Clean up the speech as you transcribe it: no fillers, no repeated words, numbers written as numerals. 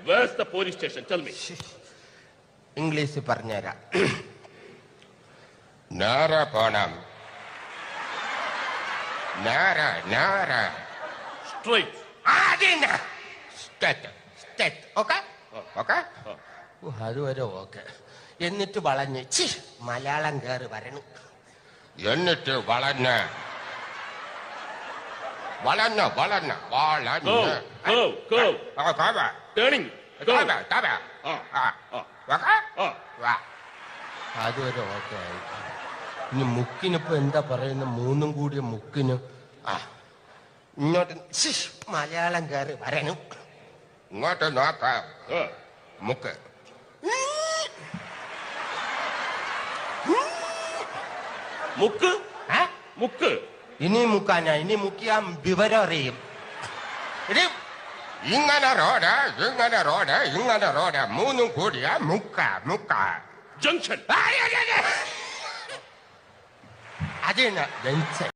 Where's the police station? Tell me. English പറഞ്ഞുതരാം. നേരെ പോണം. നേരെ നേരെ Straight. അതുവരെ ഓക്കെ. എന്നിട്ട് വളഞ്ഞ് മലയാളം കയറി വരണം. എന്നിട്ട് വളഞ്ഞ് വളഞ്ഞ് വളഞ്ഞ് വളഞ്ഞ് Turning. Go. അതുവരെ ഓക്കെ ആയി. ഇനി മുക്കിനിപ്പോ എന്താ പറയുന്ന മൂന്നും കൂടിയ മുക്കിന് ഇങ്ങോട്ട് മലയാളം കയറി വരണം. ഇങ്ങോട്ട് നോക്കാം. മുക്ക് മുക്ക് മുക്ക് ഇനി മുക്കാനാ. ഇനി മുക്കിയാ വിവരം അറിയും. ഇങ്ങനെ റോഡ് ഇങ്ങനെ റോഡ് ഇങ്ങനെ റോഡ് മൂന്നും കൂടിയ മുക്ക മുക്ക ജംഗ്ഷൻ. അത് തന്നെ ജംഗ്ഷൻ.